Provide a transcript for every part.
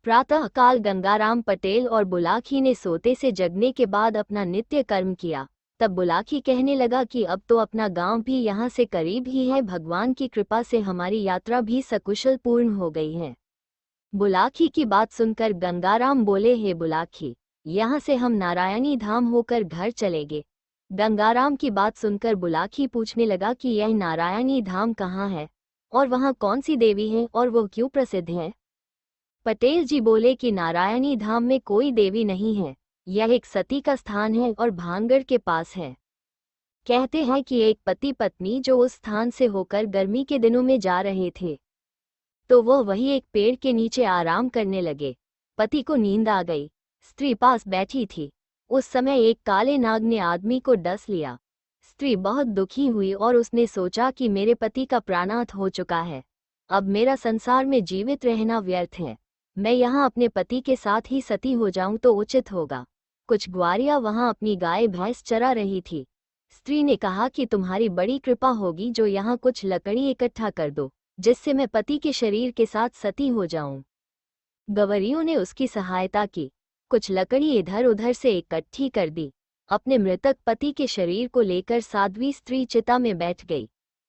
प्रातः काल गंगाराम पटेल और बुलाकी ने सोते से जगने के बाद अपना नित्य कर्म किया। तब बुलाकी कहने लगा कि अब तो अपना गांव भी यहाँ से करीब ही है, भगवान की कृपा से हमारी यात्रा भी सकुशल पूर्ण हो गई है। बुलाकी की बात सुनकर गंगाराम बोले, हे बुलाकी, यहाँ से हम नारायणी धाम होकर घर चलेंगे। गंगाराम की बात सुनकर बुलाकी पूछने लगा कि यह नारायणी धाम कहाँ है और वहाँ कौन सी देवी है और वो क्यों प्रसिद्ध है। पटेल जी बोले कि नारायणी धाम में कोई देवी नहीं है, यह एक सती का स्थान है और भानगढ़ के पास है। कहते हैं कि एक पति पत्नी जो उस स्थान से होकर गर्मी के दिनों में जा रहे थे तो वो वही एक पेड़ के नीचे आराम करने लगे। पति को नींद आ गई, स्त्री पास बैठी थी। उस समय एक काले नाग ने आदमी को डस लिया। स्त्री बहुत दुखी हुई और उसने सोचा कि मेरे पति का प्राणात हो चुका है, अब मेरा संसार में जीवित रहना व्यर्थ है, मैं यहाँ अपने पति के साथ ही सती हो जाऊं तो उचित होगा। कुछ ग्वारियां वहां अपनी गाय भैंस चरा रही थी। स्त्री ने कहा कि तुम्हारी बड़ी कृपा होगी जो यहाँ कुछ लकड़ी इकट्ठा कर दो जिससे मैं पति के शरीर के साथ सती हो जाऊं। गवरियों ने उसकी सहायता की, कुछ लकड़ी इधर उधर से इकट्ठी कर दी। अपने मृतक पति के शरीर को लेकर साध्वी स्त्री चिता में बैठ गई।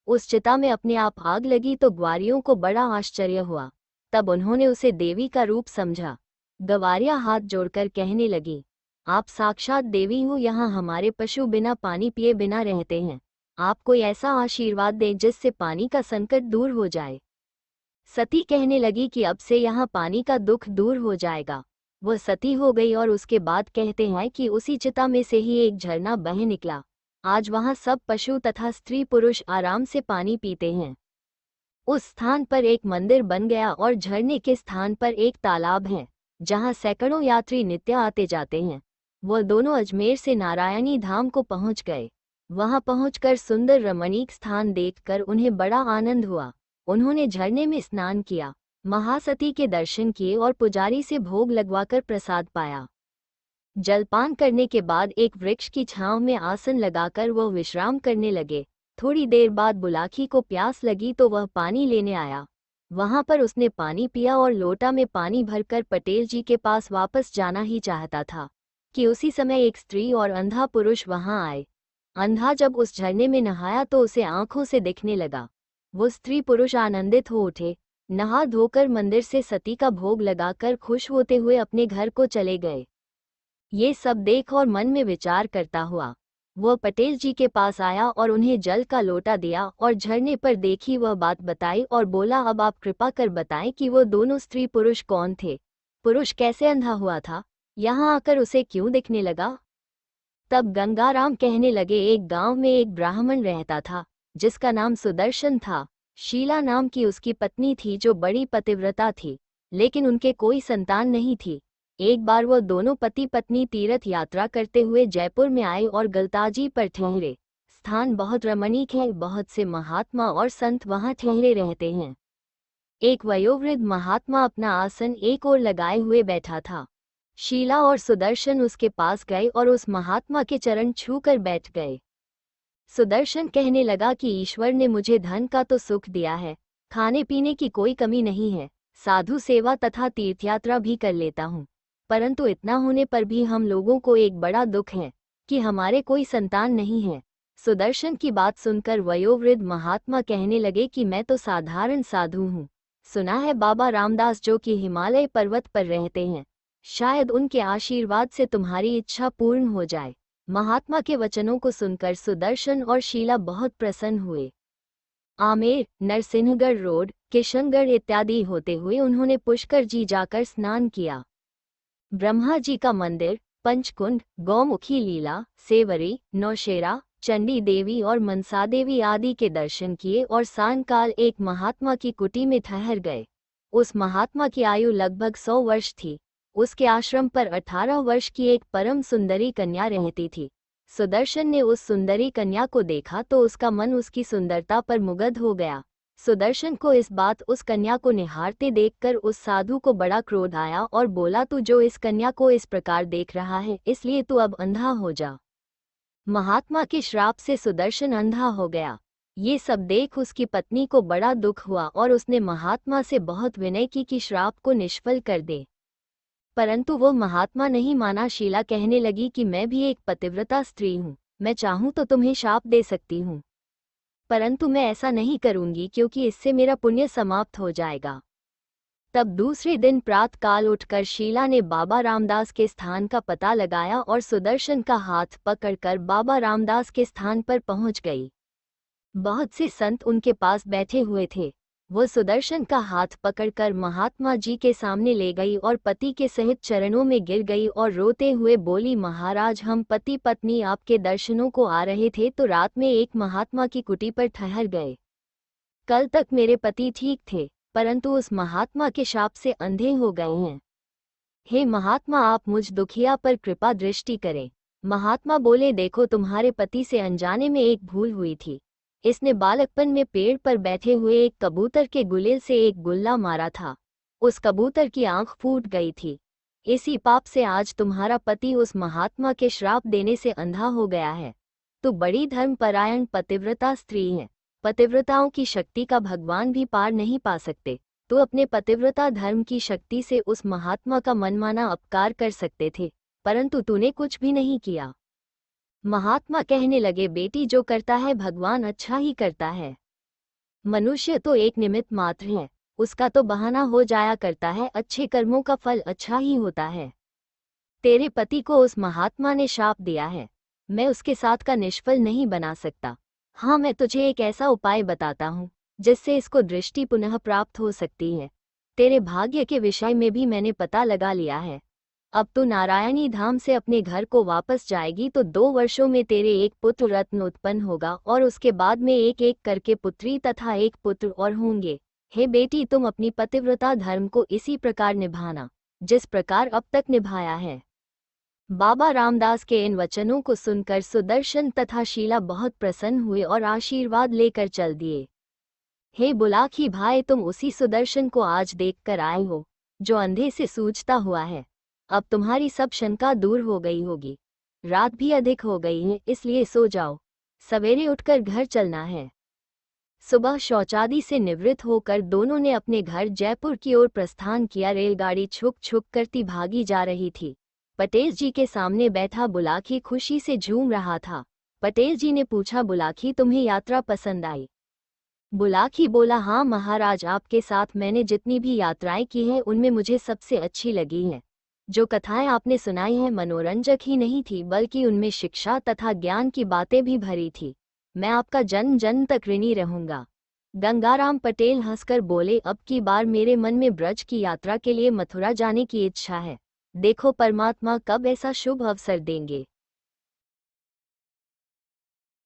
उस चिता में अपने आप आग लगी तो ग्वारियों को बड़ा आश्चर्य हुआ। तब उन्होंने उसे देवी का रूप समझा। गवारियां हाथ जोड़कर कहने लगी, आप साक्षात देवी हो, यहाँ हमारे पशु बिना पानी पिए बिना रहते हैं, आप कोई ऐसा आशीर्वाद दें जिससे पानी का संकट दूर हो जाए। सती कहने लगी कि अब से यहाँ पानी का दुख दूर हो जाएगा। वह सती हो गई और उसके बाद कहते हैं कि उसी चिता में से ही एक झरना बह निकला। आज वहाँ सब पशु तथा स्त्री पुरुष आराम से पानी पीते हैं। उस स्थान पर एक मंदिर बन गया और झरने के स्थान पर एक तालाब है जहाँ सैकड़ों यात्री नित्य आते जाते हैं। वह दोनों अजमेर से नारायणी धाम को पहुँच गए। वहां पहुंचकर सुंदर रमणीक स्थान देखकर उन्हें बड़ा आनंद हुआ। उन्होंने झरने में स्नान किया, महासती के दर्शन किए और पुजारी से भोग लगवाकर प्रसाद पाया। जलपान करने के बाद एक वृक्ष की छांव में आसन लगाकर वह विश्राम करने लगे। थोड़ी देर बाद बुलाकी को प्यास लगी तो वह पानी लेने आया। वहां पर उसने पानी पिया और लोटा में पानी भरकर पटेल जी के पास वापस जाना ही चाहता था कि उसी समय एक स्त्री और अंधा पुरुष वहां आए। अंधा जब उस झरने में नहाया तो उसे आंखों से दिखने लगा। वो स्त्री पुरुष आनंदित हो उठे, नहा धोकर मंदिर से सती का भोग लगाकर खुश होते हुए अपने घर को चले गए। ये सब देख और मन में विचार करता हुआ वह पटेल जी के पास आया और उन्हें जल का लोटा दिया और झरने पर देखी वह बात बताई और बोला, अब आप कृपा कर बताएं कि वो दोनों स्त्री पुरुष कौन थे, पुरुष कैसे अंधा हुआ था, यहाँ आकर उसे क्यों दिखने लगा। तब गंगाराम कहने लगे, एक गांव में एक ब्राह्मण रहता था जिसका नाम सुदर्शन था। शीला नाम की उसकी पत्नी थी जो बड़ी पतिव्रता थी, लेकिन उनके कोई संतान नहीं थी। एक बार वो दोनों पति पत्नी तीर्थ यात्रा करते हुए जयपुर में आए और गलताजी पर ठहरे। स्थान बहुत रमणीक है, बहुत से महात्मा और संत वहां ठहरे रहते हैं। एक वयोवृद्ध महात्मा अपना आसन एक ओर लगाए हुए बैठा था। शीला और सुदर्शन उसके पास गए और उस महात्मा के चरण छूकर बैठ गए। सुदर्शन कहने लगा कि ईश्वर ने मुझे धन का तो सुख दिया है, खाने पीने की कोई कमी नहीं है, साधु सेवा तथा तीर्थयात्रा भी कर लेता हूँ, परंतु इतना होने पर भी हम लोगों को एक बड़ा दुख है कि हमारे कोई संतान नहीं है। सुदर्शन की बात सुनकर वयोवृद्ध महात्मा कहने लगे कि मैं तो साधारण साधु हूँ, सुना है बाबा रामदास जो कि हिमालय पर्वत पर रहते हैं, शायद उनके आशीर्वाद से तुम्हारी इच्छा पूर्ण हो जाए। महात्मा के वचनों को सुनकर सुदर्शन और शीला बहुत प्रसन्न हुए। आमेर, नरसिंहगढ़ रोड, किशनगढ़ इत्यादि होते हुए उन्होंने पुष्कर जी जाकर स्नान किया। ब्रह्मा जी का मंदिर, पंचकुंड, गौमुखी लीला, सेवरी, नौशेरा, चंडी देवी और मनसा देवी आदि के दर्शन किए और सायंकाल एक महात्मा की कुटी में ठहर गए। उस महात्मा की आयु लगभग 100 वर्ष थी। उसके आश्रम पर 18 वर्ष की एक परम सुंदरी कन्या रहती थी। सुदर्शन ने उस सुंदरी कन्या को देखा तो उसका मन उसकी सुंदरता पर मुग्ध हो गया। सुदर्शन को इस बात उस कन्या को निहारते देखकर उस साधु को बड़ा क्रोध आया और बोला, तू जो इस कन्या को इस प्रकार देख रहा है इसलिए तू अब अंधा हो जा। महात्मा के श्राप से सुदर्शन अंधा हो गया। ये सब देख उसकी पत्नी को बड़ा दुख हुआ और उसने महात्मा से बहुत विनय की कि श्राप को निष्फल कर दे। परंतु वो महात्मा नहीं माना। शीला कहने लगी कि मैं भी एक पतिव्रता स्त्री हूँ, मैं चाहूँ तो तुम्हें शाप दे सकती हूँ, परंतु मैं ऐसा नहीं करूँगी क्योंकि इससे मेरा पुण्य समाप्त हो जाएगा। तब दूसरे दिन प्रातःकाल उठकर शीला ने बाबा रामदास के स्थान का पता लगाया और सुदर्शन का हाथ पकड़कर बाबा रामदास के स्थान पर पहुंच गई। बहुत से संत उनके पास बैठे हुए थे। वो सुदर्शन का हाथ पकड़कर महात्मा जी के सामने ले गई और पति के सहित चरणों में गिर गई और रोते हुए बोली, महाराज, हम पति पत्नी आपके दर्शनों को आ रहे थे तो रात में एक महात्मा की कुटी पर ठहर गए। कल तक मेरे पति ठीक थे, परंतु उस महात्मा के शाप से अंधे हो गए हैं। हे महात्मा, आप मुझ दुखिया पर कृपा दृष्टि करें। महात्मा बोले, देखो, तुम्हारे पति से अनजाने में एक भूल हुई थी। इसने बालकपन में पेड़ पर बैठे हुए एक कबूतर के गुलेल से एक गुल्ला मारा था। उस कबूतर की आंख फूट गई थी। इसी पाप से आज तुम्हारा पति उस महात्मा के श्राप देने से अंधा हो गया है। तो बड़ी धर्मपरायण पतिव्रता स्त्री है। पतिव्रताओं की शक्ति का भगवान भी पार नहीं पा सकते। तो अपने पतिव्रता धर्म की शक्ति से उस महात्मा का मनमाना अपकार कर सकते थे, परंतु तूने कुछ भी नहीं किया। महात्मा कहने लगे, बेटी, जो करता है भगवान अच्छा ही करता है। मनुष्य तो एक निमित्त मात्र है, उसका तो बहाना हो जाया करता है। अच्छे कर्मों का फल अच्छा ही होता है। तेरे पति को उस महात्मा ने शाप दिया है, मैं उसके साथ का निष्फल नहीं बना सकता। हाँ, मैं तुझे एक ऐसा उपाय बताता हूँ जिससे इसको दृष्टि पुनः प्राप्त हो सकती है। तेरे भाग्य के विषय में भी मैंने पता लगा लिया है। अब तू नारायणी धाम से अपने घर को वापस जाएगी तो 2 वर्षों में तेरे एक पुत्र रत्न उत्पन्न होगा और उसके बाद में एक एक करके पुत्री तथा एक पुत्र और होंगे। हे बेटी, तुम अपनी पतिव्रता धर्म को इसी प्रकार निभाना जिस प्रकार अब तक निभाया है। बाबा रामदास के इन वचनों को सुनकर सुदर्शन तथा शीला बहुत प्रसन्न हुए और आशीर्वाद लेकर चल दिए। हे बुलाकी भाई, तुम उसी सुदर्शन को आज देखकर आए हो जो अंधे से सूझता हुआ है। अब तुम्हारी सब शंका दूर हो गई होगी। रात भी अधिक हो गई है, इसलिए सो जाओ, सवेरे उठकर घर चलना है। सुबह शौचादि से निवृत्त होकर दोनों ने अपने घर जयपुर की ओर प्रस्थान किया। रेलगाड़ी छुक छुक करती भागी जा रही थी। पटेल जी के सामने बैठा बुलाकी खुशी से झूम रहा था। पटेल जी ने पूछा, बुलाकी, तुम्हें यात्रा पसंद आई? बुलाकी बोला, हाँ महाराज, आपके साथ मैंने जितनी भी यात्राएं की हैं उनमें मुझे सबसे अच्छी लगी हैं। जो कथाएं आपने सुनाई हैं मनोरंजक ही नहीं थी बल्कि उनमें शिक्षा तथा ज्ञान की बातें भी भरी थी। मैं आपका जन्म जन्म तक ऋणी रहूंगा। गंगाराम पटेल हंसकर बोले, अब की बार मेरे मन में ब्रज की यात्रा के लिए मथुरा जाने की इच्छा है। देखो परमात्मा कब ऐसा शुभ अवसर देंगे।